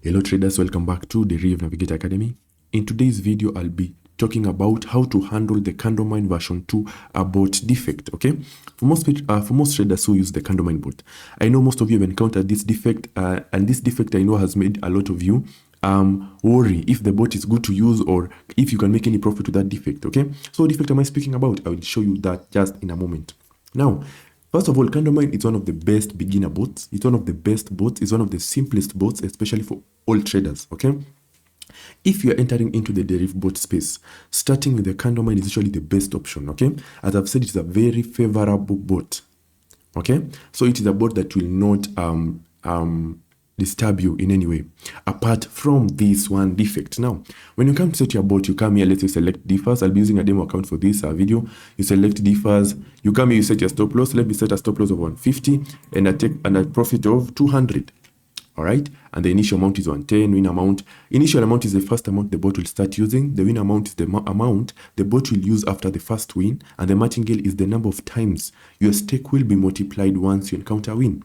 Hello traders, welcome back to DerivNavigatorAcademy. In today's video, I'll be talking about how to handle the CandleMine version 2 bot defect. Okay, for most traders who use the CandleMine bot, I know most of you have encountered this defect, and this defect I know has made a lot of you worry if the bot is good to use or if you can make any profit with that defect. Okay, so what defect am I speaking about? I will show you that just in a moment. Now, first of all, CandleMine is one of the best beginner bots. It's one of the best bots. It's one of the simplest bots, especially for all traders, okay? If you're entering into the Deriv bot space, starting with the CandleMine is usually the best option, okay? As I've said, it's a very favorable bot, okay? So it is a bot that will not disturb you in any way, apart from this one defect. Now, when you come to set your bot, you come here, let's say select differs. I'll be using a demo account for this video. You select differs, you come here, you set your stop loss. Let me set a stop loss of 150 and a profit of 200. All right, and the initial amount is 110. Win amount, initial amount is the first amount the bot will start using. The win amount is the amount the bot will use after the first win, and the martingale is the number of times your stake will be multiplied once you encounter a win.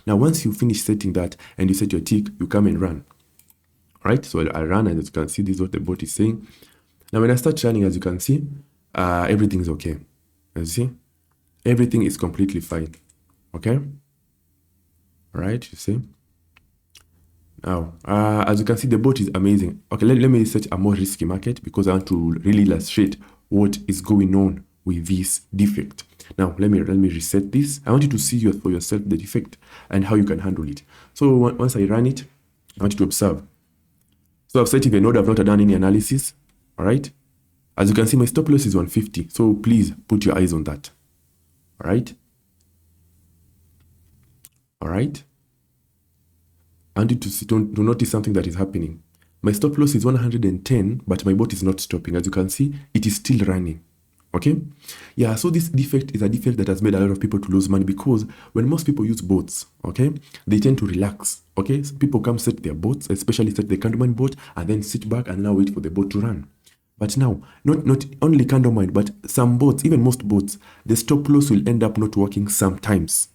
Now, once you finish setting that and you set your tick, you come and run. All right, so I run, and as you can see, this is what the bot is saying. Now, when I start running, as you can see, everything is okay. As you see, everything is completely fine. Okay, all right, you see. Now, as you can see, the bot is amazing. Okay, let me set a more risky market because I want to really illustrate what is going on with this defect. Now, let me reset this. I want you to see for yourself the defect and how you can handle it. So once I run it, I want you to observe. So I've set even though I've not done any analysis. All right. As you can see, my stop loss is 150. So please put your eyes on that. All right. All right. I want you to see, to notice something that is happening. My stop loss is 110, but my bot is not stopping. As you can see, it is still running. Okay, yeah, so this defect is a defect that has made a lot of people to lose money because when most people use bots, okay, they tend to relax. Okay, so people come set their bots, especially set the CandleMine bot, and then sit back and now wait for the bot to run. But now, not only CandleMine, but some bots, even most bots, the stop loss will end up not working sometimes.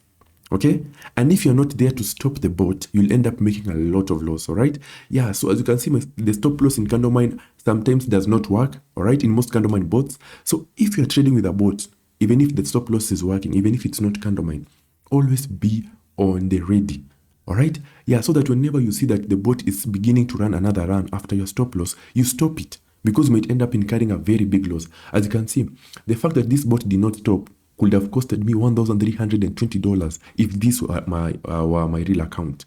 Okay, and if you're not there to stop the bot, you'll end up making a lot of loss. All right, yeah, so as you can see, the stop loss in CandleMine sometimes does not work, all right, in most CandleMine bots. So if you're trading with a bot, even if the stop loss is working, even if it's not CandleMine, always be on the ready. All right, yeah, so that whenever you see that the bot is beginning to run another run after your stop loss, you stop it because you might end up incurring a very big loss. As you can see, the fact that this bot did not stop could have costed me $1,320 if this were my real account.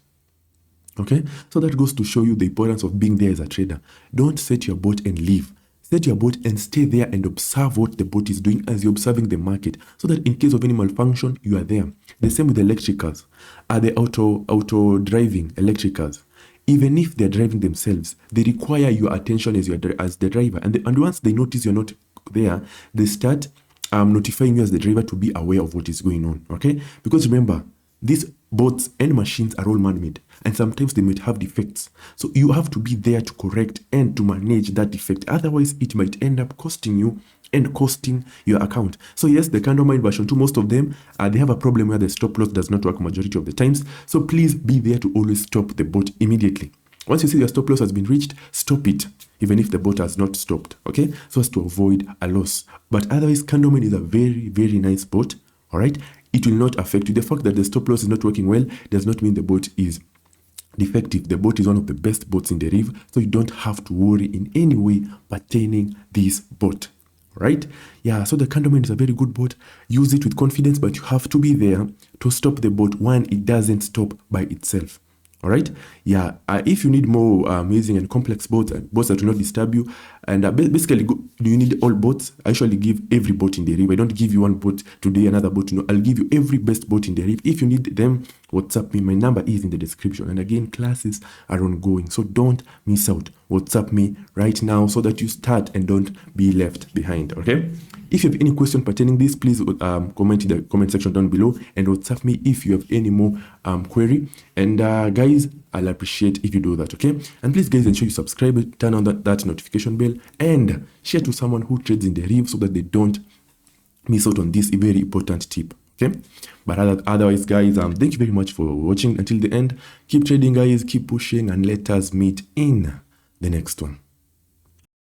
Okay, so that goes to show you the importance of being there as a trader. Don't set your bot and leave. Set your bot and stay there and observe what the bot is doing as you're observing the market, so that in case of any malfunction, you are there. The same with the electric cars, the auto driving electric cars. Even if they're driving themselves, they require your attention as the driver, and once they notice you're not there, they start notifying you as the driver to be aware of what is going on, okay? Because remember, these bots and machines are all man-made, and sometimes they might have defects. So you have to be there to correct and to manage that defect. Otherwise, it might end up costing you and costing your account. So yes, the CandleMine version 2, most of them, they have a problem where the stop loss does not work majority of the times. So please be there to always stop the bot immediately. Once you see your stop loss has been reached, stop it, even if the bot has not stopped, okay? So as to avoid a loss. But otherwise, CandleMine is a very, very nice bot, all right? It will not affect you. The fact that the stop loss is not working well does not mean the bot is defective. The bot is one of the best bots in Deriv, so you don't have to worry in any way pertaining this bot, all right? Yeah, so the CandleMine is a very good bot. Use it with confidence, but you have to be there to stop the bot when it doesn't stop by itself. All right, yeah, if you need more amazing and complex bots and bots that will not disturb you, and basically, do you need all bots? I usually give every bot in Deriv. I don't give you one bot today, another bot. No, I'll give you every best bot in Deriv. If you need them, WhatsApp me. My number is in the description. And again, classes are ongoing, so don't miss out. WhatsApp me right now so that you start and don't be left behind, okay? If you have any question pertaining this, please comment in the comment section down below and WhatsApp me if you have any more query. And guys, I'll appreciate if you do that, okay? And please, guys, ensure you subscribe, turn on that notification bell, and share to someone who trades in Deriv so that they don't miss out on this very important tip. Okay, but otherwise, guys, thank you very much for watching until the end. Keep trading, guys, keep pushing, and let us meet in the next one.